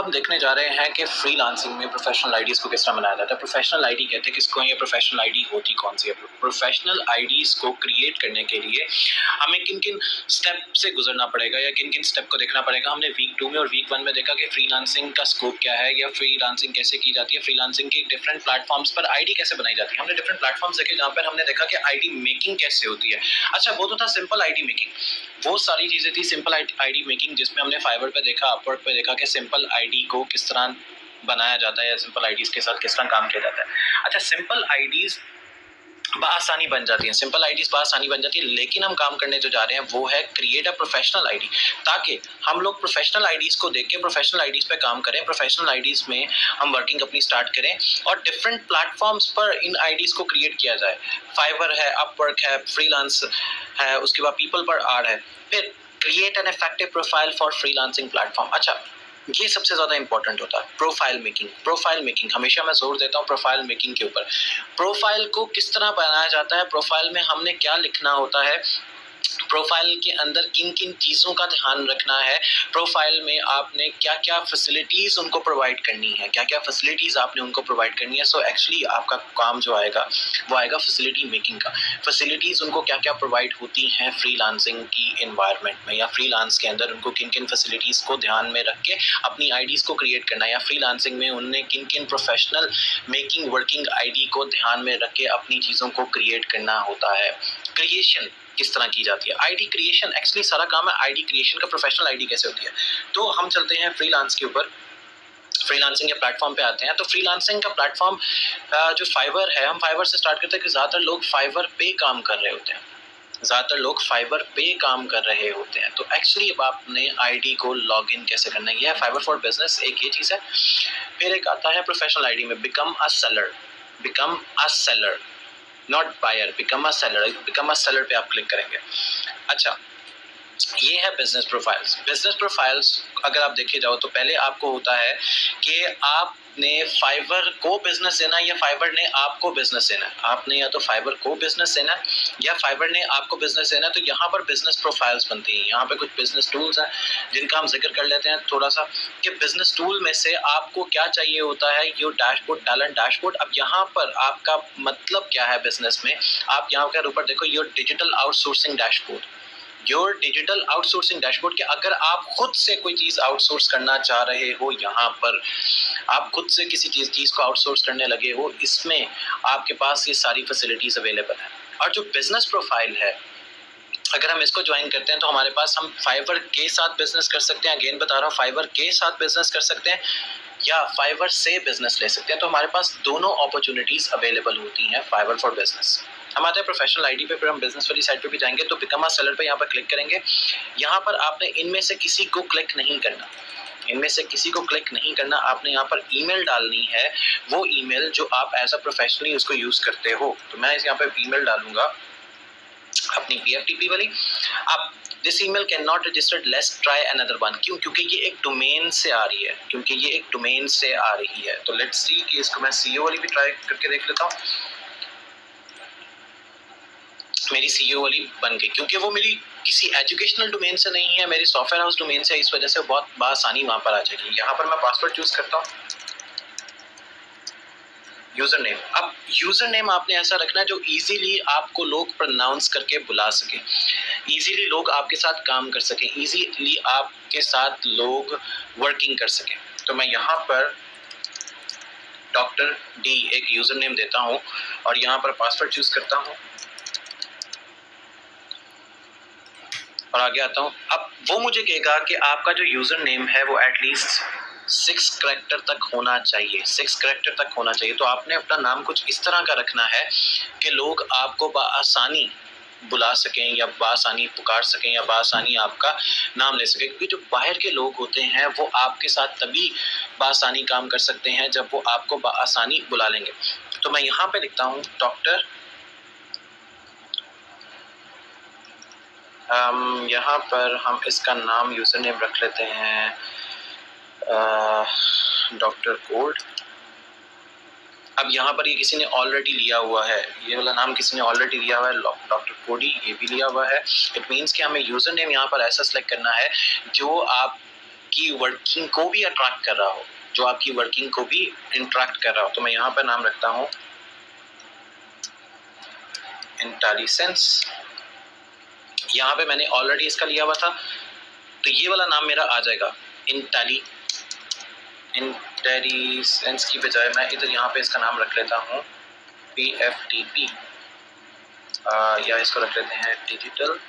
हम देखने जा रहे हैं कि फ्रीलांसिंग में प्रोफेशनल आईडीज़ को किस तरह बनाया जाता है। प्रोफेशनल आईडी कहते हैं किसको हैं, ये प्रोफेशनल आईडी होती कौन सी है। प्रोफेशनल आईडीज़ को क्रिएट करने के लिए हमें किन-किन स्टेप से गुजरना पड़ेगा या किन-किन स्टेप को देखना पड़ेगा। हमने वीक 2 में और वीक 1 में देखा कि फ्रीलांसिंग का स्कोप क्या है या फ्रीलांसिंग कैसे की जाती है, फ्रीलांसिंग के डिफरेंट प्लेटफॉर्म्स पर आईडी कैसे बनाई जाती है। हमने डिफरेंट प्लेटफॉर्म्स देखे जहाँ पर हमने देखा कि आईडी मेकिंग कैसे होती है। अच्छा, वो तो था सिंपल आईडी मेकिंग, वो सारी चीज़ें थी सिंपल आईडी मेकिंग, जिसमें हमने फाइवर पे देखा, अपवर्क पे देखा कि सिंपल आईडी को किस तरह बनाया जाता है या सिंपल आईडीज़ के साथ किस तरह काम किया जाता है। अच्छा, सिंपल आईडीज़ बआसानी बन जाती हैं, सिंपल आईडीज़ बआसानी बन जाती है, लेकिन हम काम करने जो जा रहे हैं वो है क्रिएट अ प्रोफेशनल आईडी, ताकि हम लोग प्रोफेशनल आईडीज़ को देख के प्रोफेशनल आईडीज़ पे काम करें, प्रोफेशनल आईडीज़ में हम वर्किंग अपनी स्टार्ट करें और डिफरेंट प्लेटफॉर्म्स पर इन आईडीज़ को क्रिएट किया जाए। फाइवर है, अपवर्क है, फ्रीलांस है, उसके बाद पीपल पर आर है, फिर create an effective profile for freelancing platform. अच्छा, ये सबसे ज़्यादा इंपॉर्टेंट होता है प्रोफाइल मेकिंग। प्रोफाइल मेकिंग हमेशा मैं जोर देता हूँ प्रोफाइल मेकिंग के ऊपर। प्रोफाइल को किस तरह बनाया जाता है, प्रोफाइल में हमने क्या लिखना होता है, प्रोफाइल के अंदर किन किन चीज़ों का ध्यान रखना है, प्रोफाइल में आपने क्या क्या फैसिलिटीज़ उनको प्रोवाइड करनी है, क्या क्या फैसिलिटीज़ आपने उनको प्रोवाइड करनी है। सो एक्चुअली आपका काम जो आएगा वो आएगा फैसिलिटी मेकिंग का। फैसिलिटीज़ उनको क्या क्या प्रोवाइड होती हैं फ्रीलांसिंग की इन्वायरमेंट में, या फ्रीलांस के अंदर उनको किन किन फैसिलिटीज़ को ध्यान में रख के अपनी आईडीज़ को क्रिएट करना है, या फ्रीलांसिंग में उन्हें किन किन प्रोफेशनल मेकिंग वर्किंग आईडी को ध्यान में रख के अपनी चीज़ों को क्रिएट करना होता है। क्रिएशन किस तरह की जाती है, आईडी क्रिएशन, एक्चुअली सारा काम है आईडी क्रिएशन का। प्रोफेशनल आईडी कैसे होती है, तो हम चलते हैं फ्रीलांस के ऊपर, फ्रीलांसिंग के प्लेटफॉर्म पे आते हैं। तो फ्रीलांसिंग का प्लेटफॉर्म जो फाइवर है, हम फाइवर से स्टार्ट करते हैं कि ज़्यादातर लोग फाइवर पे काम कर रहे होते हैं, ज़्यादातर लोग फाइवर पे काम कर रहे होते हैं। तो एक्चुअली अब आपने आईडी को लॉगिन कैसे करना है, ये है फाइवर फॉर बिजनेस, एक ये चीज़ है। फिर एक आता है प्रोफेशनल आईडी में become a seller, become a seller not buyer, become a seller, become a seller पे आप क्लिक करेंगे। अच्छा, ये है बिजनेस प्रोफाइल्स। बिजनेस प्रोफाइल्स अगर आप देखे जाओ तो पहले आपको होता है कि आपने फाइवर को बिजनेस देना है या फाइवर ने आपको बिजनेस देना है। आपने या तो फाइवर को बिजनेस देना है या फाइवर ने आपको बिजनेस देना है। तो यहाँ पर बिजनेस प्रोफाइल्स बनती हैं। यहाँ पे कुछ बिजनेस टूल्स हैं जिनका हम जिक्र कर लेते हैं थोड़ा सा, कि बिजनेस टूल में से आपको क्या चाहिए होता है, योर डैशबोर्ड, टैलेंट डैशबोर्ड। अब यहाँ पर आपका मतलब क्या है बिजनेस में, आप यहाँ के ऊपर देखो your digital outsourcing dashboard, your digital outsourcing dashboard, के अगर आप खुद से कोई चीज़ आउटसोर्स करना चाह रहे हो, यहाँ पर आप खुद से किसी चीज़ को आउटसोर्स करने लगे हो, इसमें आपके पास ये सारी फैसिलिटीज़ अवेलेबल है। और जो बिजनेस प्रोफाइल है, अगर हम इसको ज्वाइन करते हैं तो हमारे पास हम फाइवर के साथ बिजनेस कर सकते हैं। अगेन बता रहा हूँ, फाइवर के साथ बिजनेस कर सकते हैं या फाइवर से बिजनेस ले सकते हैं। तो हमारे पास दोनों अपॉर्चुनिटीज़ अवेलेबल होती हैं फाइवर फॉर बिजनेस। हम आते हैं प्रोफेशनल आईडी पे, फिर हम बिजनेस वाली साइड पे भी जाएंगे। तो बिकम अ सेलर पे यहाँ पर क्लिक करेंगे। यहाँ पर आपने इनमें से किसी को क्लिक नहीं करना, इनमें से किसी को क्लिक नहीं करना। आपने यहाँ पर ईमेल डालनी है, वो ईमेल जो आप एज अ प्रोफेशनली उसको यूज़ करते हो। तो मैं यहाँ पर ईमेल डालूंगा अपनी PFTP वाली। अब this email can not registered, let's try another one. क्यों? क्योंकि ये एक डोमेन से आ रही है, क्योंकि ये एक डोमेन से आ रही है। तो लेट्स सी कि इसको मैं CEO वाली भी ट्राई करके देख लेता हूँ। मेरी CEO वाली बन गई, क्योंकि वो मेरी किसी एजुकेशनल डोमेन से नहीं है, मेरी सॉफ्टवेयर हाउस डोमेन से, इस वजह से बहुत आसानी वहाँ पर आ जाएगी। यहाँ पर मैं पासवर्ड चूज करता हूँ, यूजर नेम। अब यूजर नेम आपने ऐसा रखना है जो इजीली आपको लोग प्रोनाउंस करके बुला सके, इजीली लोग आपके साथ काम कर सकें, इजीली आपके साथ लोग वर्किंग कर सकें। तो मैं यहाँ पर डॉक्टर D एक यूजर नेम देता हूँ और यहाँ पर पासवर्ड चूज करता हूँ और आगे आता हूँ। अब वो मुझे कहेगा कि आपका जो यूजर नेम है वो एटलीस्ट 6 कैरेक्टर तक होना चाहिए, 6 कैरेक्टर तक होना चाहिए। तो आपने अपना नाम कुछ इस तरह का रखना है कि लोग आपको बआसानी बुला सकें या बआसानी पुकार सकें या बआसानी आपका नाम ले सकें। क्योंकि जो बाहर के लोग होते हैं वो आपके साथ तभी बआसानी काम कर सकते हैं जब वो आपको बआसानी बुला लेंगे। तो मैं यहाँ पे लिखता हूँ डॉक्टर, यहाँ पर हम इसका नाम यूजर नेम रख लेते हैं डॉक्टर कोड। अब यहाँ पर ये किसी ने ऑलरेडी लिया हुआ है, ये वाला नाम किसी ने ऑलरेडी लिया हुआ है, डॉक्टर कोडी, ये भी लिया हुआ है। इट मीन्स कि हमें यूजर नेम यहाँ पर ऐसा सेलेक्ट करना है जो आप आपकी वर्किंग को भी अट्रैक्ट कर रहा हो, जो आपकी वर्किंग को भी इंटरेक्ट कर रहा हो। तो मैं यहाँ पर नाम रखता हूँ इंटेलिजेंस। यहाँ पे मैंने ऑलरेडी इसका लिया हुआ था, तो ये वाला नाम मेरा आ जाएगा इंटेलिजेंस की बजाय मैं इधर यहाँ पे इसका नाम रख लेता हूँ PFTP, या इसको रख लेते हैं डिजिटल,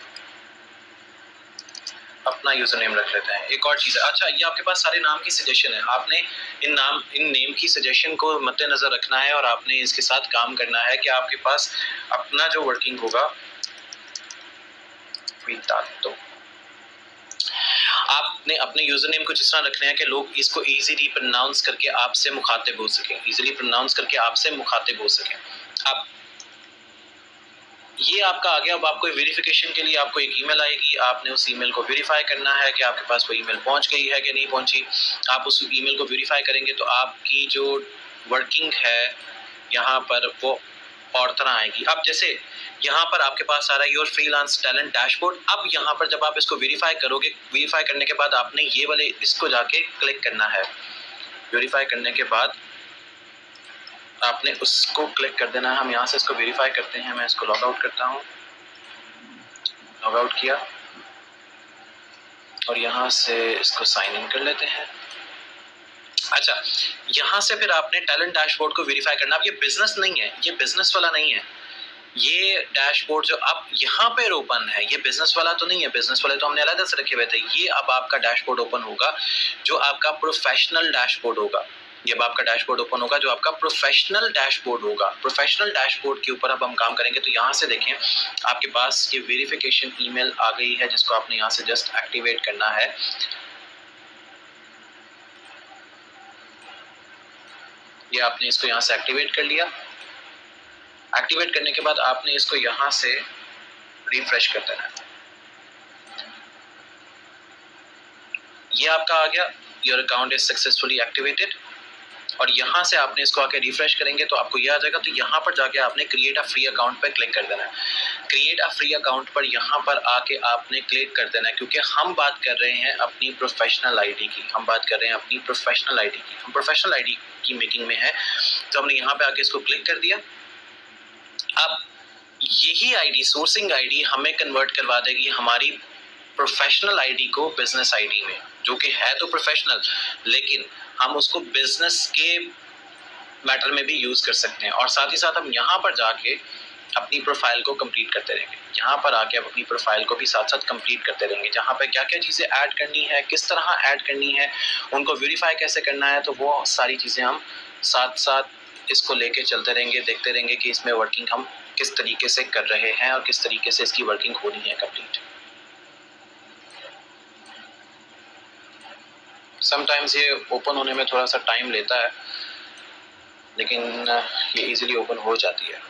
अपना यूजर नेम रख लेते हैं। एक और चीज़ है, अच्छा ये आपके पास सारे नाम की सजेशन है, आपने इन नेम की सजेशन को मद्देनजर रखना है और आपने इसके साथ काम करना है कि आपके पास अपना जो वर्किंग होगा तो आपने अपने यूजर नेम को जिस तरह रखना है कि लोग इसको इजीली प्रोनाउंस करके आपसे मुखातिब हो सकें, अब ये आपका आ गया। अब आपको वेरिफिकेशन के लिए आपको एक ईमेल आएगी, आपने उस ईमेल को वेरीफाई करना है कि आपके पास वो ईमेल पहुंच गई है कि नहीं पहुंची। आप उस ईमेल को वेरीफाई करेंगे तो आपकी जो वर्किंग है यहाँ पर वो और तरह आएगी। अब जैसे यहाँ पर आपके पास आ रहा है योर फ्रीलांस टैलेंट डैशबोर्ड। अब यहाँ पर जब आप इसको वेरीफाई करोगे, वेरीफाई करने के बाद आपने ये वाले इसको जाके क्लिक करना है। वेरीफाई करने के बाद आपने उसको क्लिक कर देना है। हम यहाँ से इसको वेरीफाई करते हैं। मैं इसको लॉग आउट करता हूँ, लॉग आउट किया और यहाँ से इसको साइन इन कर लेते हैं। अच्छा, यहाँ से फिर आपने टैलेंट डैशबोर्ड को वेरीफाई करना। अब ये बिजनेस नहीं है, ये बिजनेस वाला नहीं है। ये डैशबोर्ड जो अब यहाँ पर ओपन है, ये बिजनेस वाला तो नहीं है, बिजनेस वाले तो हमने अलग से रखे हुए थे। ये अब आपका डैशबोर्ड ओपन होगा जो आपका प्रोफेशनल डैशबोर्ड होगा। जब आपका डैशबोर्ड ओपन होगा जो आपका प्रोफेशनल डैशबोर्ड होगा। प्रोफेशनल डैशबोर्ड के ऊपर अब हम काम करेंगे। तो यहाँ से देखें आपके पास ये वेरिफिकेशन ईमेल आ गई है जिसको आपने यहाँ से जस्ट एक्टिवेट करना है। ये आपने इसको यहाँ से एक्टिवेट कर लिया। एक्टिवेट करने के बाद आपने इसको यहाँ से रिफ्रेश कर देना है। ये आपका आ गया, your account is successfully activated. और यहाँ से आपने इसको आके रिफ्रेश करेंगे तो आपको ये आ जाएगा। तो यहाँ पर जाके आपने क्रिएट अ फ्री अकाउंट पर क्लिक कर देना है। क्रिएट अ फ्री अकाउंट पर यहाँ पर आके आपने क्लिक कर देना है, क्योंकि हम बात कर रहे हैं अपनी प्रोफेशनल आईडी की। हम प्रोफेशनल आईडी की मेकिंग में है। तो हमने यहाँ पे आके इसको क्लिक कर दिया। अब यही आईडी, सोर्सिंग आईडी, हमें कन्वर्ट करवा देगी हमारी प्रोफेशनल आईडी को बिजनेस आईडी में, जो कि है तो प्रोफेशनल, लेकिन हम उसको बिजनेस के मैटर में भी यूज कर सकते हैं। और साथ ही साथ हम यहाँ पर जाके अपनी प्रोफाइल को कंप्लीट करते रहेंगे। यहाँ पर आके अपनी प्रोफाइल को भी साथ साथ कंप्लीट करते रहेंगे, जहाँ पे क्या क्या चीज़ें ऐड करनी है, किस तरह ऐड करनी है, उनको वेरीफाई कैसे करना है, तो वो सारी चीज़ें हम साथ साथ इसको लेके चलते रहेंगे, देखते रहेंगे कि इसमें वर्किंग हम किस तरीके से कर रहे हैं और किस तरीके से इसकी वर्किंग होनी है कंप्लीट। समटाइम्स ये ओपन होने में थोड़ा सा टाइम लेता है, लेकिन ये इजीली ओपन हो जाती है।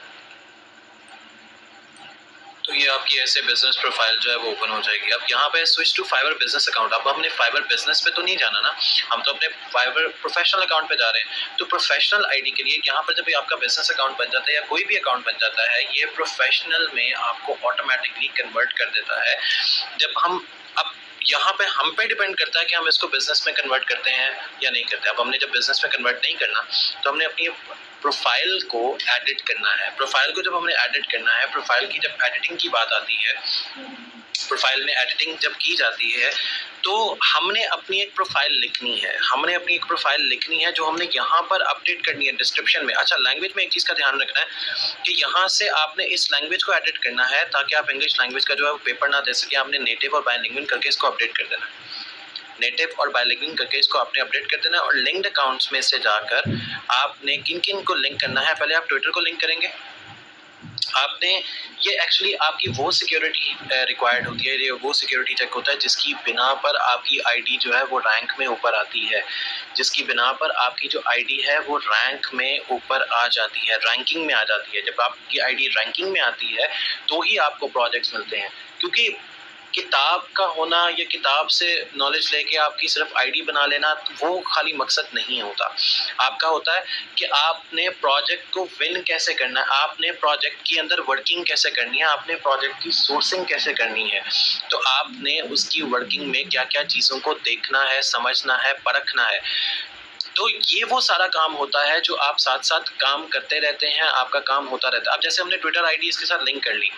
तो ये आपकी ऐसे बिजनेस प्रोफाइल जो है वो ओपन हो जाएगी। अब यहाँ पे switch to Fiverr business account. अब हमने फाइवर बिजनेस पे तो नहीं जाना ना, हम तो अपने फाइवर प्रोफेशनल अकाउंट पे जा रहे हैं। तो प्रोफेशनल आईडी के लिए यहाँ पर जब भी आपका बिजनेस अकाउंट बन जाता है या कोई भी अकाउंट बन जाता है, ये प्रोफेशनल में आपको ऑटोमेटिकली कन्वर्ट कर देता है। जब हम अब यहाँ पे हम पे डिपेंड करता है कि हम इसको बिजनेस में कन्वर्ट करते हैं या नहीं करते। अब हमने जब बिजनेस में कन्वर्ट नहीं करना तो हमने अपनी प्रोफाइल को एडिट करना है। प्रोफाइल को जब हमने एडिट करना है, प्रोफाइल की जब एडिटिंग की बात आती है, प्रोफाइल में एडिटिंग जब की जाती है तो हमने अपनी एक प्रोफाइल लिखनी है जो हमने यहाँ पर अपडेट करनी है डिस्क्रिप्शन में। अच्छा, लैंग्वेज में एक चीज़ का ध्यान रखना है कि यहाँ से आपने इस लैंग्वेज को एडिट करना है ताकि आप इंग्लिश लैंग्वेज का जो है पेपर ना दे सके। आपने नेटिव और बायलिंगुअल करके इसको अपडेट कर देना है। नेटिव और बायलिंगुअल करके इसको आपने अपडेट कर देना है। और लिंक्ड अकाउंट्स में से जाकर आपने किन किन को लिंक करना है, पहले आप ट्विटर को लिंक करेंगे। आपने ये एक्चुअली आपकी वो सिक्योरिटी रिक्वायर्ड होती है, ये वो सिक्योरिटी चेक होता है जिसकी बिना पर आपकी आईडी जो है वो रैंक में ऊपर आती है, जिसकी बिना पर आपकी जो आईडी है वो रैंक में ऊपर आ जाती है, रैंकिंग में आ जाती है। जब आपकी आईडी रैंकिंग में आती है तो ही आपको प्रोजेक्ट्स मिलते हैं, क्योंकि किताब का होना या किताब से नॉलेज लेके आपकी सिर्फ आईडी बना लेना वो खाली मकसद नहीं होता। आपका होता है कि आपने प्रोजेक्ट को विन कैसे करना है, आपने प्रोजेक्ट के अंदर वर्किंग कैसे करनी है, आपने प्रोजेक्ट की सोर्सिंग कैसे करनी है, तो आपने उसकी वर्किंग में क्या क्या चीज़ों को देखना है, समझना है, परखना है। तो ये वो सारा काम होता है जो आप साथ साथ काम करते रहते हैं, आपका काम होता रहता है। अब जैसे हमने ट्विटर आईडी इसके साथ लिंक कर ली,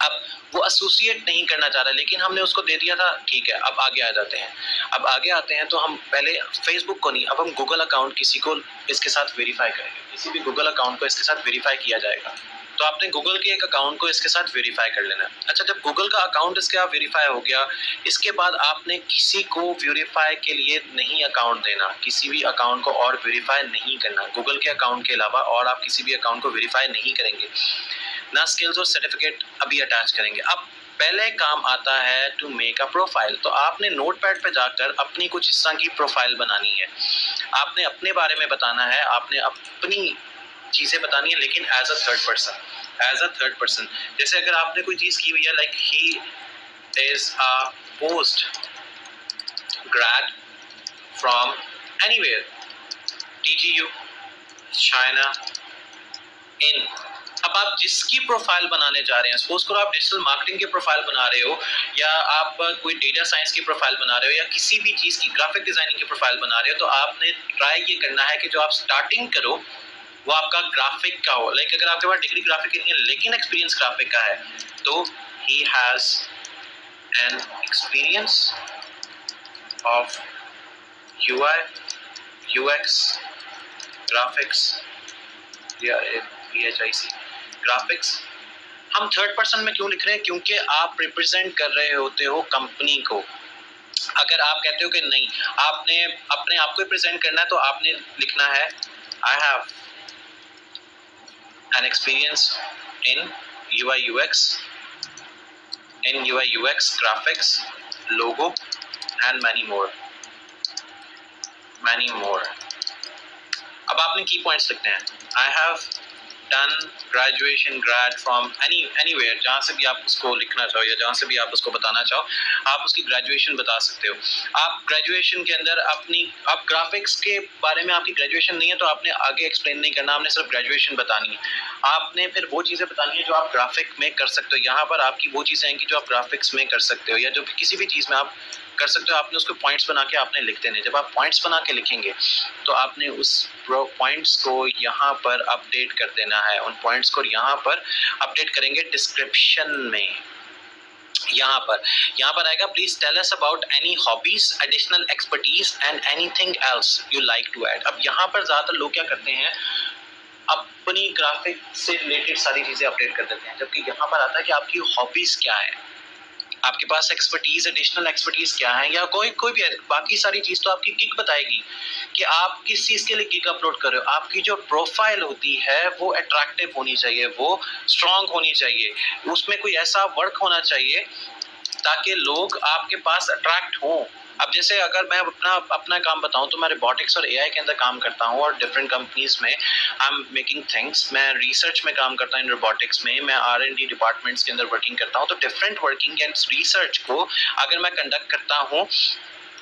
अब वो एसोसिएट नहीं करना चाह रहा, लेकिन हमने उसको दे दिया था, ठीक है। अब आगे आ जाते हैं, अब आगे आते हैं तो हम पहले फेसबुक को नहीं, अब हम गूगल अकाउंट किसी को इसके साथ वेरीफाई करेंगे, किसी भी गूगल अकाउंट को इसके साथ वेरीफाई किया जाएगा। तो आपने गूगल के एक अकाउंट को इसके साथ वेरीफाई कर लेना है। अच्छा, जब गूगल का अकाउंट इसके आप वेरीफाई हो गया, इसके बाद आपने किसी को वेरीफाई के लिए नहीं अकाउंट देना, किसी भी अकाउंट को और वेरीफाई नहीं करना। गूगल के अकाउंट के अलावा और आप किसी भी अकाउंट को वेरीफाई नहीं करेंगे, ना स्किल्स और सर्टिफिकेट अभी अटैच करेंगे। अब पहले काम आता है टू मेक अ प्रोफाइल। तो आपने नोटपैड पे जाकर अपनी कुछ इस तरह की प्रोफाइल बनानी है, आपने अपने बारे में बताना है, आपने अपनी चीज़ें बतानी है, लेकिन as a third person, as a third person. जैसे अगर आपने कोई चीज़ की हुई है, like he is a post grade from anywhere, TGU, China, in. अब आप जिसकी प्रोफाइल बनाने जा रहे हैं, सपोज करो आप डिजिटल मार्केटिंग की प्रोफाइल बना रहे हो, या आप कोई डेटा साइंस की प्रोफाइल बना रहे हो, या किसी भी चीज़ की ग्राफिक डिजाइनिंग की प्रोफाइल बना रहे हो, तो आपने ट्राई ये करना है कि जो आप स्टार्टिंग करो वो आपका ग्राफिक का हो। लाइक अगर आपके पास डिग्री ग्राफिक की नहीं है लेकिन एक्सपीरियंस ग्राफिक का है, तो he has an experience of UI UX graphics या PHIC ग्राफिक्स। हम थर्ड पर्सन में क्यों लिख रहे हैं? क्योंकि आप रिप्रेजेंट कर रहे होते हो कंपनी को। अगर आप कहते हो कि नहीं, आपने अपने आप को रिप्रेजेंट करना है, तो आपने लिखना है I have an experience in UI UX graphics, logo and many more. अब आपने की पॉइंट्स लिखने हैं। I have done graduation grade from anywhere, जहाँ से भी आप उसको लिखना चाहो या जहाँ से भी आप उसको बताना चाहो, आप उसकी ग्रेजुएशन बता सकते हो। आप ग्रेजुएशन के अंदर अपनी, आप ग्राफिक्स के बारे में आपकी ग्रेजुएशन नहीं है तो आपने आगे एक्सप्लेन नहीं करना, आपने सिर्फ ग्रेजुएशन बतानी है। आपने फिर वो चीज़ें बतानी है जो आप ग्राफिक में कर सकते हो। यहाँ पर आपकी वो चीज़ें हैं कि जो आप ग्राफिक्स में कर सकते हो या जो किसी भी चीज़ में आप कर सकते हो। आपने उसको पॉइंट्स बना के आपने लिख देने। जब आप पॉइंट्स बना के लिखेंगे तो आपने उस पॉइंट्स को यहाँ पर अपडेट कर देना है। उन पॉइंट्स को यहाँ पर अपडेट करेंगे डिस्क्रिप्शन में। यहाँ पर आएगा please tell us about any hobbies, additional expertise and anything else you like to add. अब यहाँ पर ज्यादातर लोग क्या करते हैं, अपनी ग्राफिक से रिलेटेड सारी चीजें अपडेट कर देते हैं, जबकि यहाँ पर आता है कि आपकी हॉबीज क्या है, आपके पास एक्सपर्टीज, एडिशनल एक्सपर्टीज क्या है, या कोई भी है। बाकी सारी चीज तो आपकी गिग बताएगी कि आप किस चीज के लिए गिग अपलोड कर रहे हो। आपकी जो प्रोफाइल होती है वो अट्रैक्टिव होनी चाहिए, वो स्ट्रांग होनी चाहिए, उसमें कोई ऐसा वर्क होना चाहिए ताकि लोग आपके पास अट्रैक्ट हों। अब जैसे अगर मैं अपना काम बताऊं तो मैं रोबोटिक्स और AI के अंदर काम करता हूं और डिफरेंट कंपनीज में आई एम मेकिंग थिंग्स। मैं रिसर्च में काम करता हूं इन रोबोटिक्स में, मैं R&D डिपार्टमेंट्स के अंदर वर्किंग करता हूं। तो डिफरेंट वर्किंग एंड रिसर्च को अगर मैं कंडक्ट करता हूं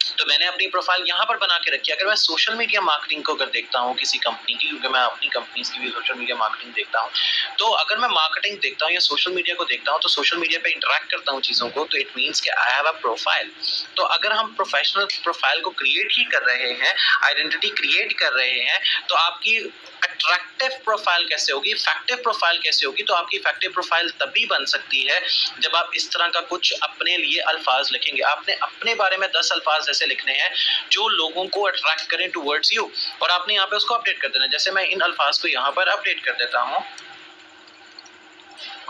तो मैंने अपनी प्रोफाइल यहाँ पर बना के रखी है। अगर मैं सोशल मीडिया मार्केटिंग को अगर देखता हूँ किसी कंपनी की, क्योंकि मैं अपनी कंपनीज की भी सोशल मीडिया मार्केटिंग देखता हूँ, तो अगर मैं मार्केटिंग देखता हूँ या सोशल मीडिया को देखता हूँ तो सोशल मीडिया पे इंटरेक्ट करता हूँ चीज़ों को, तो इट मीन्स कि आई हैव अ प्रोफाइल। तो अगर हम प्रोफेशनल प्रोफाइल को क्रिएट ही कर रहे हैं, आइडेंटिटी क्रिएट कर रहे हैं, तो आपकी अट्रैक्टिव प्रोफाइल कैसे होगी, इफेक्टिव प्रोफाइल कैसे होगी? तो आपकी इफेक्टिव प्रोफाइल तभी बन सकती है जब आप इस तरह का कुछ अपने लिए अल्फाज लिखेंगे। आपने अपने बारे में 10 अल्फाज ऐसे लिखने हैं जो लोगों को अट्रैक्ट करें टुवर्ड्स यू, और आपने यहाँ पे उसको अपडेट कर देना। जैसे मैं इन अल्फाज को यहाँ पर अपडेट कर देता हूँ,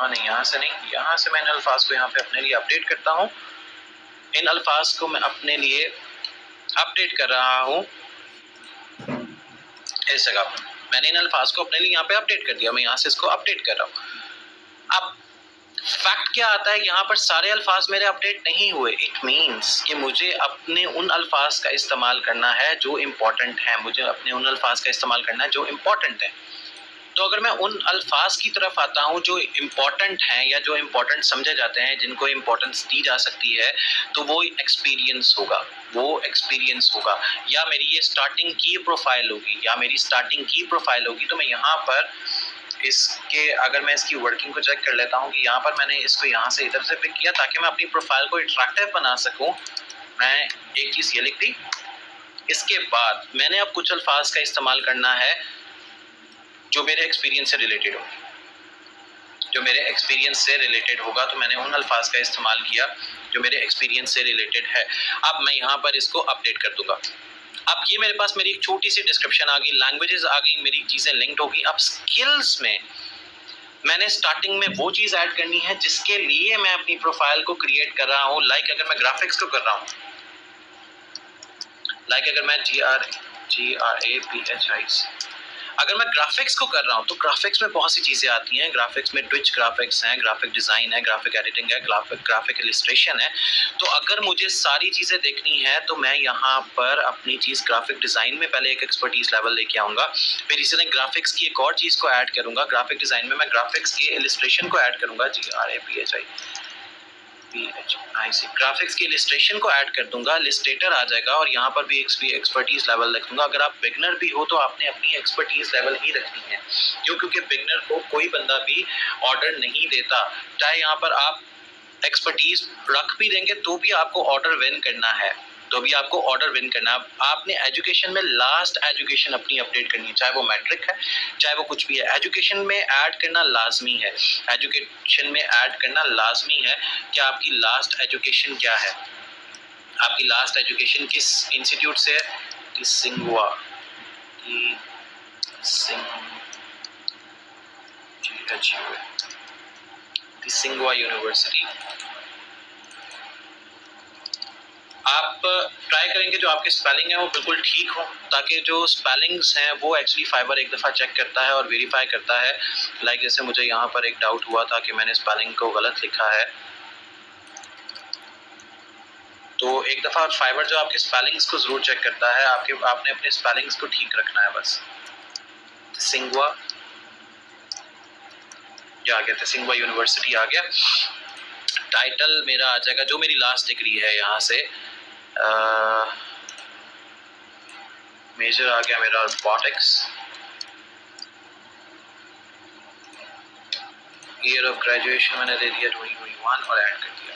नहीं यहाँ से नहीं, यहाँ से मैं इन अल्फाज को यहाँ पे अपने लिए अपडेट करता हूँ। इन अल्फाज को मैं अपने लिए अपडेट कर रहा हूँ इस जगह पर। मैंने इन अल्फाज को अपने लिए यहाँ पे अपडेट कर दिया, मैं यहाँ से इसको अपडेट कर रहा हूँ। अब फैक्ट क्या आता है, यहाँ पर सारे अल्फाज मेरे अपडेट नहीं हुए। इट मीन्स कि मुझे अपने उन अल्फाज का इस्तेमाल करना है जो इम्पोर्टेंट है, मुझे अपने उन अल्फाज का इस्तेमाल करना है जो इम्पोर्टेंट है। तो अगर मैं उन अल्फाज की तरफ आता हूँ जो इम्पोर्टेंट हैं या जो इम्पोर्टेंट समझे जाते हैं, जिनको इम्पोर्टेंस दी जा सकती है, तो वो एक्सपीरियंस होगा, या मेरी ये स्टार्टिंग की प्रोफाइल होगी, तो मैं यहाँ पर इसके, अगर मैं इसकी वर्किंग को चेक कर लेता हूँ कि यहाँ पर मैंने इसको यहाँ से इधर से पिक किया ताकि मैं अपनी प्रोफाइल को अट्रैक्टिव बना सकूँ। मैं एक चीज़ ये लिख दी, इसके बाद मैंने अब कुछ अल्फाज का इस्तेमाल करना है जो मेरे एक्सपीरियंस से रिलेटेड होगा, तो मैंने उन अल्फाज का इस्तेमाल किया जो मेरे एक्सपीरियंस से रिलेटेड है। अब मैं यहाँ पर इसको अपडेट कर दूंगा। अब ये मेरे पास मेरी एक छोटी सी डिस्क्रिप्शन आ गई, लैंग्वेजेस आ गई, मेरी चीज़ें लिंक्ड होगी। अब स्किल्स में मैंने स्टार्टिंग में वो चीज़ ऐड करनी है जिसके लिए मैं अपनी प्रोफाइल को क्रिएट कर रहा हूँ। लाइक अगर मैं ग्राफिक्स को कर रहा हूँ, अगर मैं GRAPHIs अगर मैं ग्राफिक्स को कर रहा हूँ तो ग्राफिक्स में बहुत सी चीज़ें आती हैं। ग्राफिक्स में ट्विच ग्राफिक्स हैं, ग्राफिक डिज़ाइन है, ग्राफिक एडिटिंग है, ग्राफिक इलस्ट्रेशन है। तो अगर मुझे सारी चीज़ें देखनी है तो मैं यहाँ पर अपनी चीज़ ग्राफिक डिज़ाइन में पहले एक एक्सपर्टीज़ लेवल लेके आऊँगा, फिर इसी तरह ग्राफिक्स की एक और चीज़ को ऐड करूँगा। ग्राफिक डिज़ाइन में मैं ग्राफिक्स के इलस्ट्रेशन को ऐड करूँगा, ग्राफिक्स की इलस्ट्रेशन को ऐड कर दूंगा, इलस्ट्रेटर आ जाएगा और यहाँ पर भी एक्सपर्टीज लेवल रख दूंगा। अगर आप बिगनर भी हो तो आपने अपनी एक्सपर्टीज लेवल ही रखनी है, क्योंकि बिगनर को कोई बंदा भी ऑर्डर नहीं देता। चाहे यहाँ पर आप एक्सपर्टीज रख भी देंगे तो भी आपको ऑर्डर विन करना है, आपने एजुकेशन में लास्ट एजुकेशन अपनी अपडेट करनी है, चाहे वो मैट्रिक है, चाहे वो कुछ भी है। एजुकेशन में ऐड करना लाजमी है, कि आपकी लास्ट एजुकेशन क्या है, आपकी लास्ट एजुकेशन किस इंस्टीट्यूट से है। सिंगवा यूनिवर्सिटी। आप ट्राई करेंगे जो आपके स्पेलिंग है वो बिल्कुल ठीक हो, ताकि जो स्पेलिंग्स हैं वो एक्चुअली फाइबर एक दफ़ा चेक करता है और वेरीफाई करता है। लाइक जैसे मुझे यहाँ पर एक डाउट हुआ था कि मैंने स्पेलिंग को गलत लिखा है, तो एक दफ़ा फाइबर जो आपके स्पेलिंग्स को ज़रूर चेक करता है। आपने अपने स्पेलिंग्स को ठीक रखना है बस। सिंगवा आ गया, सिंगवा यूनिवर्सिटी आ गया। टाइटल मेरा आ जाएगा जो मेरी लास्ट डिग्री है, यहाँ से मेजर आ गया मेरा रोबोटिक्स। ईयर ऑफ ग्रेजुएशन मैंने दे दिया 2021 और ऐड कर दिया।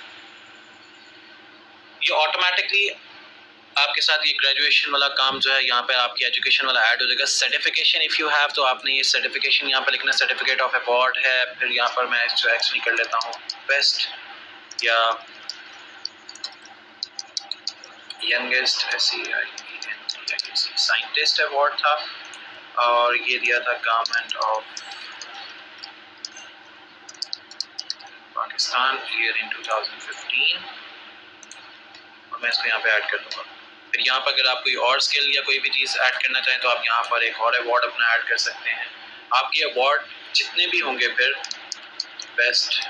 ये ऑटोमेटिकली आपके साथ ये ग्रेजुएशन वाला काम जो है यहाँ पे आपकी एजुकेशन वाला ऐड हो जाएगा। सर्टिफिकेशन इफ़ यू हैव, तो आपने ये सर्टिफिकेशन यहाँ पे लिखना, सर्टिफिकेट ऑफ अवार्ड है। फिर यहाँ पर मैं एक्चुअली कर लेता हूँ बेस्ट या यंगेस्ट साइंटिस्ट अवार्ड था, और ये दिया था government of Pakistan year in 2015, और मैं इसको यहाँ पे ऐड कर दूँगा। फिर यहाँ पर अगर आप कोई और स्किल या कोई भी चीज़ ऐड करना चाहें तो आप यहाँ पर एक और अवार्ड अपना ऐड कर सकते हैं। आपके अवार्ड जितने भी होंगे, फिर बेस्ट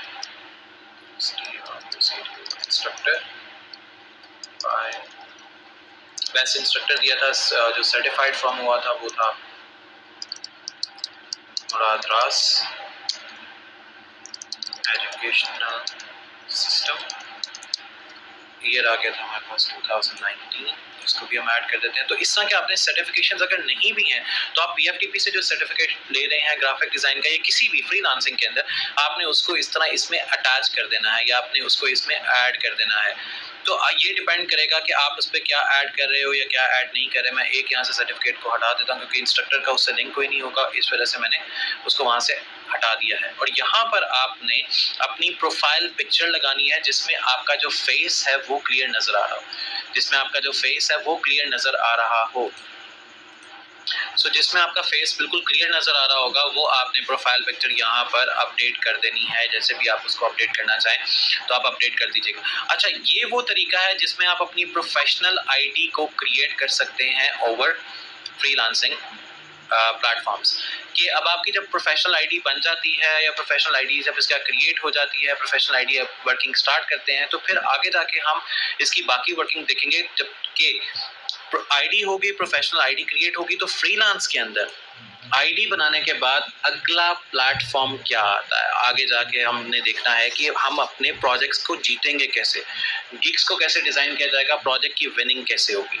इंस्ट्रक्टर दिया था, जो सर्टिफाइड फॉर्म हुआ था वो था मुराद रास एजुकेशनल सिस्टम। ईयर आ गया था हमारे पास 2019, इसको भी हम ऐड कर देते हैं। तो इस तरह के आपने सर्टिफिकेशंस अगर नहीं भी हैं तो आप PFDP से जो सर्टिफिकेट ले रहे हैं ग्राफिक डिज़ाइन का या किसी भी फ्रीलांसिंग के अंदर, आपने उसको इस तरह इसमें अटैच कर देना है या आपने उसको इसमें ऐड कर देना है। तो ये डिपेंड करेगा कि आप उस पर क्या ऐड कर रहे हो या क्या ऐड नहीं कर रहे। मैं एक यहाँ से सर्टिफिकेट को हटा देता हूँ क्योंकि इंस्ट्रक्टर का उससे लिंक कोई नहीं होगा, इस वजह से मैंने उसको वहाँ से हटा दिया है। और यहाँ पर आपने अपनी प्रोफाइल पिक्चर लगानी है जिसमें आपका जो फेस है वो क्लियर नज़र आ रहा हो, जिसमें आपका फेस बिल्कुल क्लियर नज़र आ रहा होगा वो आपने प्रोफाइल पिक्चर यहाँ पर अपडेट कर देनी है। जैसे भी आप उसको अपडेट करना चाहें तो आप अपडेट कर दीजिएगा। अच्छा, ये वो तरीका है जिसमें आप अपनी प्रोफेशनल आईडी को क्रिएट कर सकते हैं ओवर फ्रीलांसिंग प्लेटफॉर्म्स। कि अब आपकी जब प्रोफेशनल आईडी बन जाती है या प्रोफेशनल आईडी जब इसका क्रिएट हो जाती है, प्रोफेशनल आईडी वर्किंग स्टार्ट करते हैं, तो फिर आगे जाके हम इसकी बाकी वर्किंग देखेंगे। जबकि आईडी होगी, प्रोफेशनल आईडी क्रिएट होगी, तो फ्रीलांस के अंदर आईडी बनाने के बाद अगला प्लेटफॉर्म क्या आता है? आगे जाके हमने देखना है कि हम अपने प्रोजेक्ट्स को जीतेंगे कैसे? गिग्स को कैसे डिज़ाइन किया जाएगा? प्रोजेक्ट की विनिंग कैसे होगी?